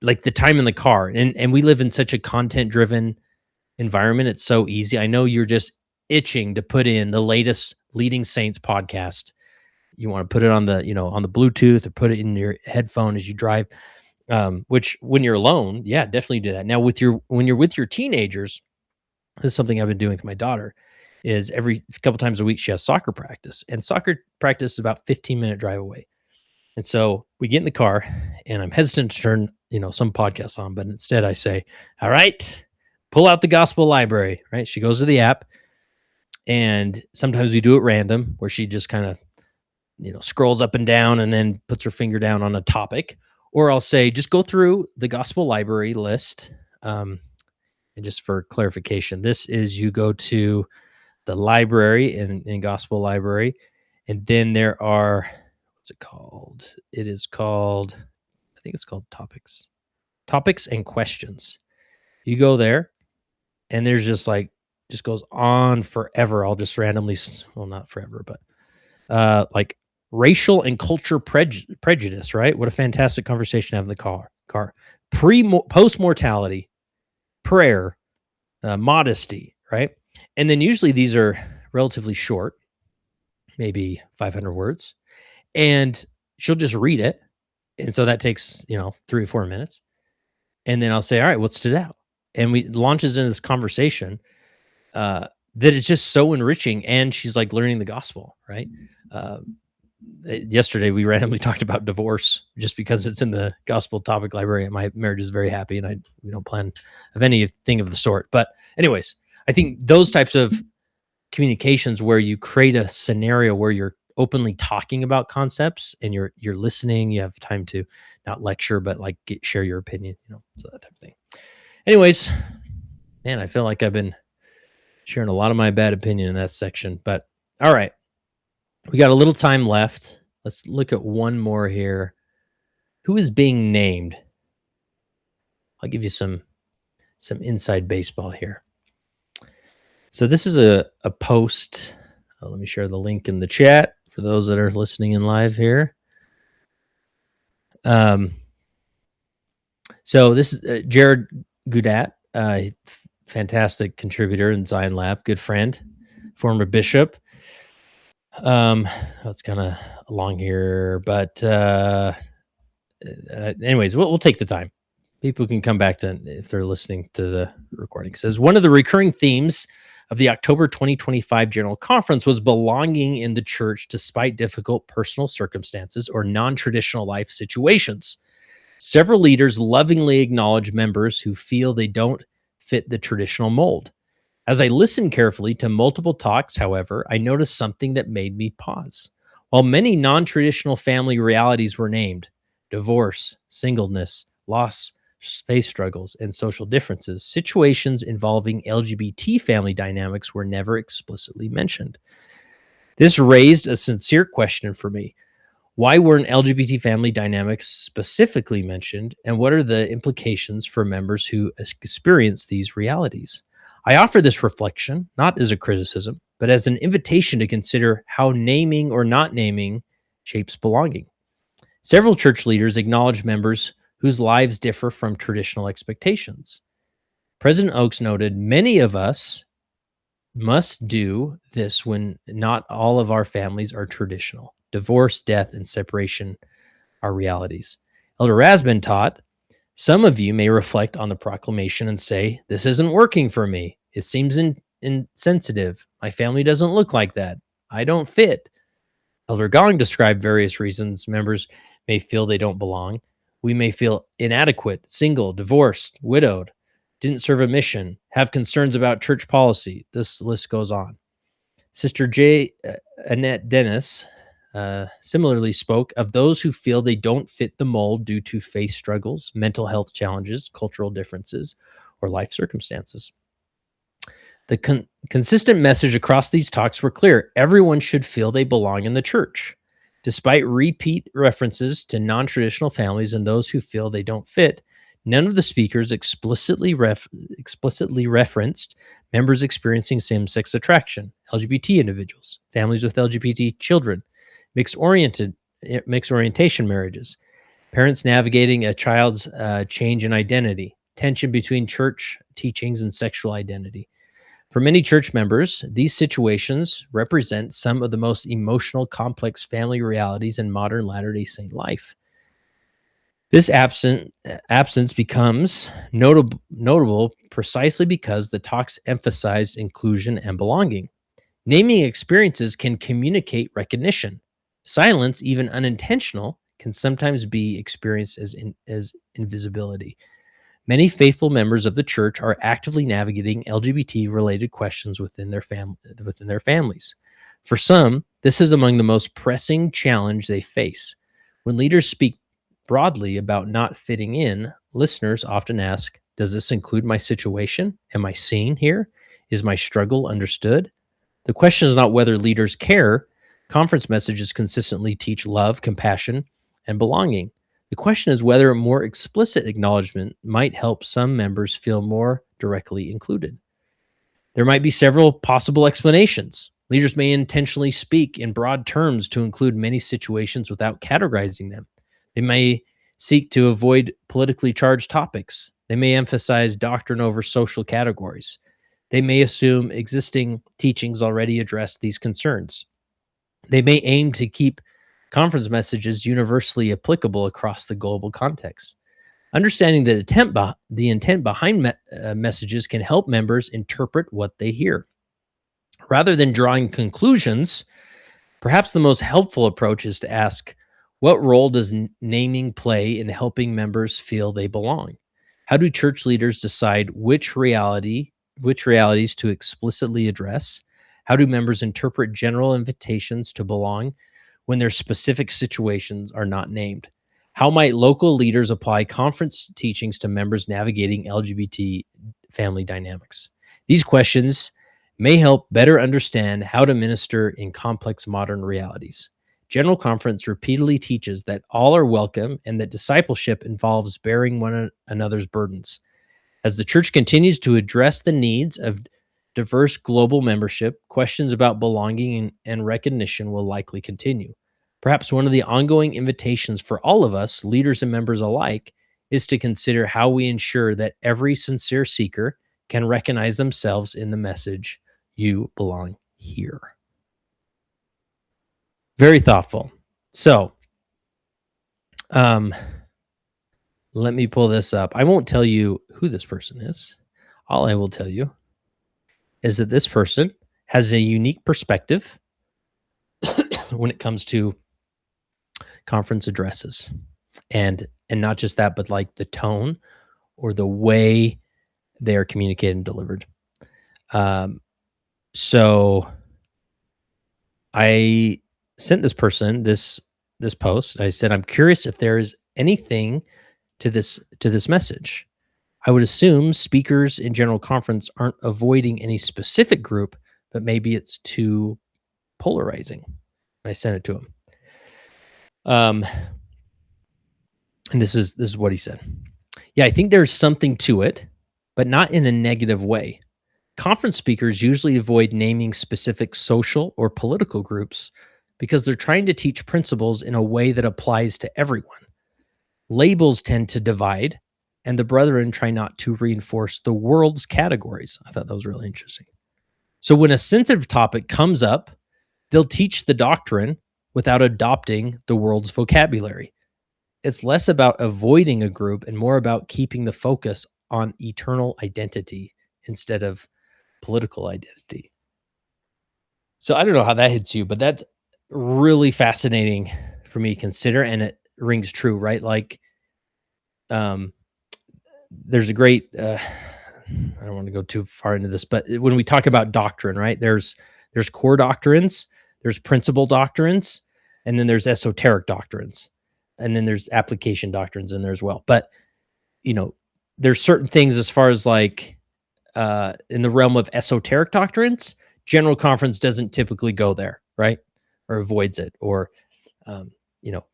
like the time in the car, and we live in such a content-driven environment. It's so easy. I know you're just itching to put in the latest Leading Saints podcast. You want to put it on the, on the Bluetooth, or put it in your headphone as you drive. Which when you're alone, yeah, definitely do that. Now when you're with your teenagers, this is something I've been doing with my daughter, is every couple times a week she has soccer practice, and soccer practice is about 15-minute drive away. And so we get in the car and I'm hesitant to turn, some podcasts on, but instead I say, all right, pull out the gospel library, right? She goes to the app, and sometimes we do it random where she just kind of, scrolls up and down and then puts her finger down on a topic. Or I'll say, just go through the gospel library list. And just for clarification, this is, you go to the library in gospel library, and then there are, what's it called? It is called, I think it's called topics and questions. You go there, and there's just goes on forever. I'll just randomly, well, not forever, but like racial and culture prejudice, right? What a fantastic conversation to have in the car. Post mortality, prayer, modesty, right? And then usually these are relatively short, maybe 500 words, and she'll just read it. And so that takes, 3 or 4 minutes. And then I'll say, all right, what stood out? And we launches into this conversation that it's just so enriching. And she's like learning the gospel, right? Yesterday we randomly talked about divorce just because it's in the gospel topic library, and my marriage is very happy, and we don't plan of anything of the sort. But anyways, I think those types of communications where you create a scenario where you're openly talking about concepts and you're listening. You have time to not lecture, but like share your opinion, so that type of thing. Anyways, man, I feel like I've been sharing a lot of my bad opinion in that section, but all right, we got a little time left. Let's look at one more here. Who is being named? I'll give you some inside baseball here. So this is a post. Let me share the link in the chat for those that are listening in live here. So this is Jared Gudat, fantastic contributor in Zion Lab, good friend, former bishop. It's kind of long here, but anyways, we'll take the time. People can come back to if they're listening to the recording. It says one of the recurring themes of the October 2025 General Conference was belonging in the church despite difficult personal circumstances or non-traditional life situations. Several leaders lovingly acknowledge members who feel they don't fit the traditional mold. As I listened carefully to multiple talks, however, I noticed something that made me pause. While many non-traditional family realities were named, divorce, singleness, loss, faith struggles, and social differences, situations involving LGBT family dynamics were never explicitly mentioned. This raised a sincere question for me. Why weren't LGBT family dynamics specifically mentioned, and what are the implications for members who experience these realities? I offer this reflection not as a criticism, but as an invitation to consider how naming or not naming shapes belonging. Several church leaders acknowledge members whose lives differ from traditional expectations. President Oakes noted, many of us must do this when not all of our families are traditional. Divorce, death, and separation are realities. Elder Rasband taught, some of you may reflect on the proclamation and say, this isn't working for me. It seems insensitive. My family doesn't look like that. I don't fit. Elder Gong described various reasons members may feel they don't belong. We may feel inadequate, single, divorced, widowed, didn't serve a mission, have concerns about church policy. This list goes on. Sister Annette Dennis similarly spoke of those who feel they don't fit the mold due to faith struggles, mental health challenges, cultural differences, or life circumstances. The consistent message across these talks were clear. Everyone should feel they belong in the church. Despite repeat references to non-traditional families and those who feel they don't fit, none of the speakers explicitly referenced members experiencing same-sex attraction, LGBT individuals, families with LGBT children, mixed orientation marriages, parents navigating a child's change in identity, tension between church teachings and sexual identity. For many church members, these situations represent some of the most emotional, complex family realities in modern Latter-day Saint life. This absence becomes notable precisely because the talks emphasized inclusion and belonging. Naming experiences can communicate recognition. Silence, even unintentional, can sometimes be experienced as invisibility. Many faithful members of the church are actively navigating LGBT-related questions within their families. For some, this is among the most pressing challenge they face. When leaders speak broadly about not fitting in, listeners often ask, does this include my situation? Am I seen here? Is my struggle understood? The question is not whether leaders care. Conference messages consistently teach love, compassion, and belonging. The question is whether a more explicit acknowledgement might help some members feel more directly included. There might be several possible explanations. Leaders may intentionally speak in broad terms to include many situations without categorizing them. They may seek to avoid politically charged topics. They may emphasize doctrine over social categories. They may assume existing teachings already address these concerns. They may aim to keep conference messages universally applicable across the global context. Understanding the intent behind messages can help members interpret what they hear. Rather than drawing conclusions, perhaps the most helpful approach is to ask, what role does naming play in helping members feel they belong? How do church leaders decide which realities to explicitly address? How do members interpret general invitations to belong when their specific situations are not named? How might local leaders apply conference teachings to members navigating LGBT family dynamics? These questions may help better understand how to minister in complex modern realities. General Conference repeatedly teaches that all are welcome and that discipleship involves bearing one another's burdens. As the church continues to address the needs of diverse global membership, questions about belonging and recognition will likely continue. Perhaps one of the ongoing invitations for all of us, leaders and members alike, is to consider how we ensure that every sincere seeker can recognize themselves in the message, "You belong here." Very thoughtful. So, let me pull this up. I won't tell you who this person is. All I will tell you is that this person has a unique perspective when it comes to conference addresses. And not just that, but like the tone or the way they are communicated and delivered. So I sent this person this post. I said, I'm curious if there's anything to this message. I would assume speakers in general conference aren't avoiding any specific group, but maybe it's too polarizing. And I sent it to him. And this is what he said. Yeah, I think there's something to it, but not in a negative way. Conference speakers usually avoid naming specific social or political groups because they're trying to teach principles in a way that applies to everyone. Labels tend to divide, and the brethren try not to reinforce the world's categories. I thought that was really interesting. So when a sensitive topic comes up, they'll teach the doctrine without adopting the world's vocabulary. It's less about avoiding a group and more about keeping the focus on eternal identity instead of political identity. So I don't know how that hits you, but that's really fascinating for me to consider, and it rings true, right? Like, there's a great, I don't want to go too far into this, but when we talk about doctrine, right, there's core doctrines, there's principle doctrines, and then there's esoteric doctrines, and then there's application doctrines in there as well. But, there's certain things as far as like, in the realm of esoteric doctrines, General Conference doesn't typically go there, right? Or avoids it, or,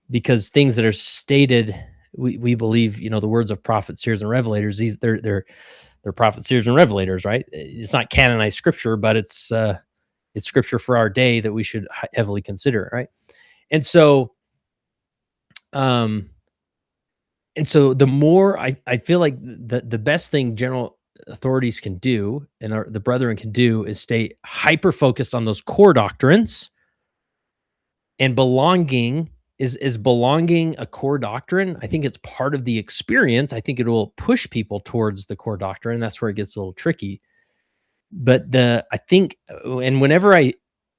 because things that are stated, we believe, the words of prophets, seers, and revelators, they're prophets, seers, and revelators, right? It's not canonized scripture, but it's scripture for our day that we should heavily consider, right? And so, the more I feel like the best thing general authorities can do and the brethren can do is stay hyper focused on those core doctrines. And belonging is belonging a core doctrine. I think it's part of the experience. I think it will push people towards the core doctrine. That's where it gets a little tricky. But I think, and whenever I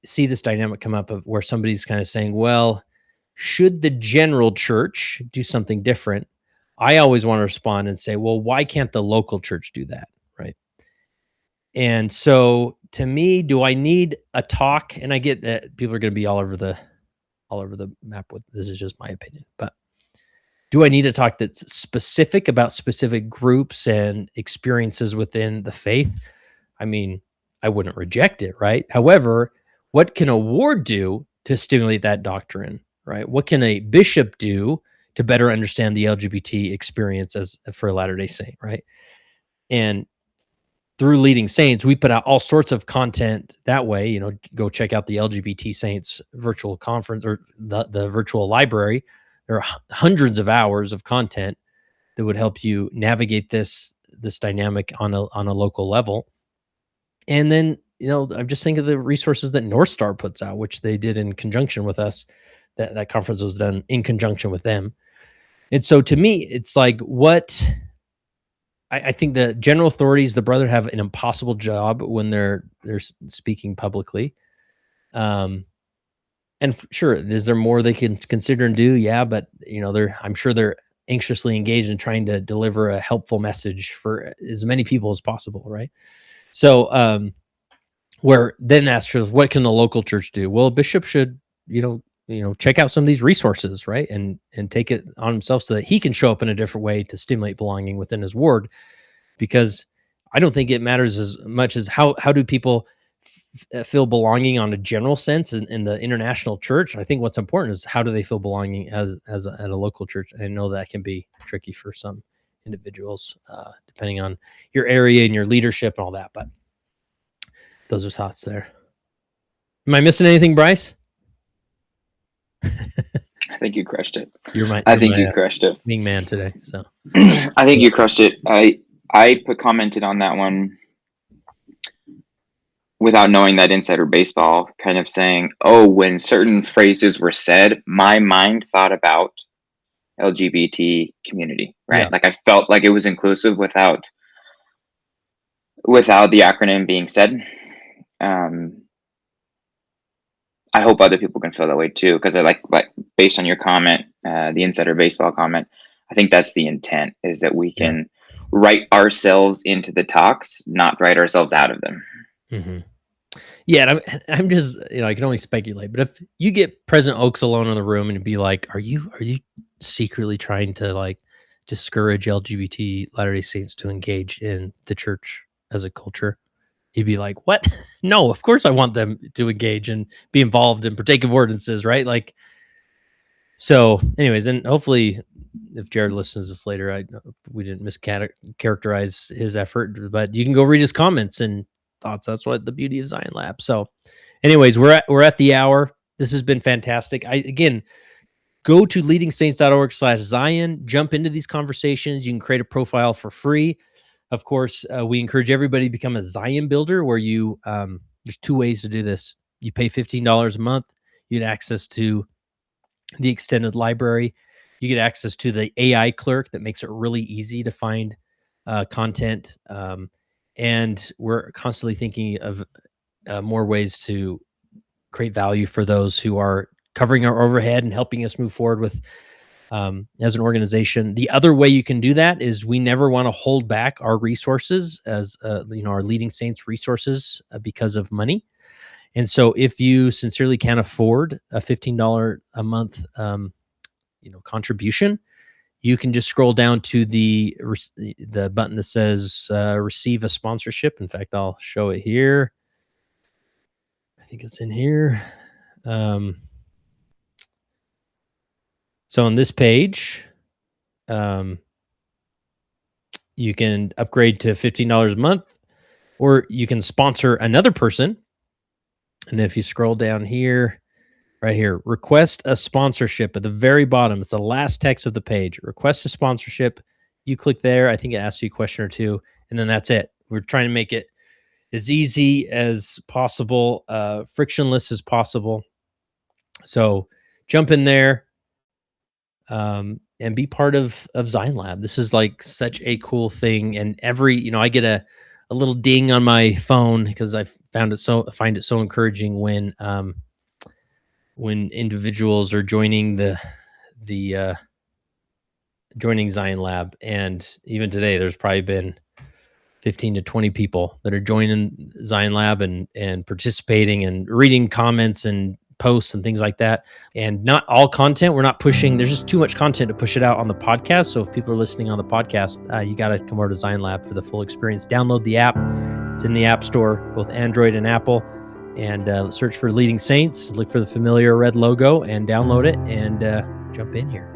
see this dynamic come up of where somebody's kind of saying, well, should the general church do something different? I always want to respond and say, well, why can't the local church do that? Right. And so to me, do I need a talk? And I get that people are going to be all over the map with this. Is just my opinion, but do I need a talk that's specific about specific groups and experiences within the faith? I mean, I wouldn't reject it, right? However, what can a ward do to stimulate that doctrine, right? What can a bishop do to better understand the LGBT experience as for a Latter-day Saint, right? And through Leading Saints, we put out all sorts of content that way. Go check out the LGBT Saints virtual conference or the virtual library. There are hundreds of hours of content that would help you navigate this dynamic on a local level. And then, I'm just thinking of the resources that North Star puts out, which they did in conjunction with us. That conference was done in conjunction with them. And so to me, it's like I think the general authorities, the brethren, have an impossible job when they're speaking publicly. And sure, is there more they can consider and do? Yeah, but I'm sure they're anxiously engaged in trying to deliver a helpful message for as many people as possible, right? So where then asks us, what can the local church do? Well, a bishop should, check out some of these resources, right? And take it on himself so that he can show up in a different way to stimulate belonging within his ward. Because I don't think it matters as much as how do people feel belonging on a general sense in the international church. I think what's important is how do they feel belonging at a local church. And I know that can be tricky for some individuals, depending on your area and your leadership and all that. But those are thoughts there. Am I missing anything, Bryce? I think you crushed it. You crushed it. Wingman today. So I think you crushed it. I commented on that one without knowing that insider baseball, kind of saying, oh, when certain phrases were said, my mind thought about LGBT community, right? Yeah. Like I felt like it was inclusive without the acronym being said. I hope other people can feel that way too, because I like based on your comment, the insider baseball comment, I think that's the intent, is that we can write ourselves into the talks, not write ourselves out of them. Mm-hmm. Yeah, and I'm just, I can only speculate, but if you get President Oaks alone in the room and be like, are you secretly trying to like discourage LGBT Latter-day Saints to engage in the church as a culture? He'd be like, what? No, of course I want them to engage and be involved and partake of ordinances, right? Like, so anyways, and hopefully if Jared listens to this later, we didn't mischaracterize his effort, but you can go read his comments and thoughts. That's what the beauty of Zion Lab. So anyways, we're at the hour. This has been fantastic. Again, go to leadingsaints.org/Zion, jump into these conversations. You can create a profile for free. Of course, we encourage everybody to become a Zion builder, where you, there's two ways to do this. You pay $15 a month. You get access to the extended library. You get access to the AI clerk that makes it really easy to find content. And we're constantly thinking of more ways to create value for those who are covering our overhead and helping us move forward with as an organization. The other way you can do that is we never want to hold back our resources as our Leading Saints resources because of money. And so if you sincerely can't afford a $15 a month contribution, you can just scroll down to the button that says receive a sponsorship. In fact, I'll show it here. I think it's in here. So on this page, you can upgrade to $15 a month, or you can sponsor another person. And then if you scroll down here, right here, request a sponsorship at the very bottom. It's the last text of the page. Request a sponsorship. You click there. I think it asks you a question or two, and then that's it. We're trying to make it as easy as possible, frictionless as possible. So jump in there and be part of Zion Lab. This is like such a cool thing. And I get a little ding on my phone because I find it so encouraging when individuals are joining joining Zion Lab. And even today, there's probably been 15 to 20 people that are joining Zion Lab and participating and reading comments and posts and things like that. And not all content, we're not pushing. There's just too much content to push it out on the podcast. So if people are listening on the podcast, you got to come over to Zion Lab for the full experience. Download the app. It's in the App Store, both Android and Apple. And search for Leading Saints. Look for the familiar red logo and download it and jump in here.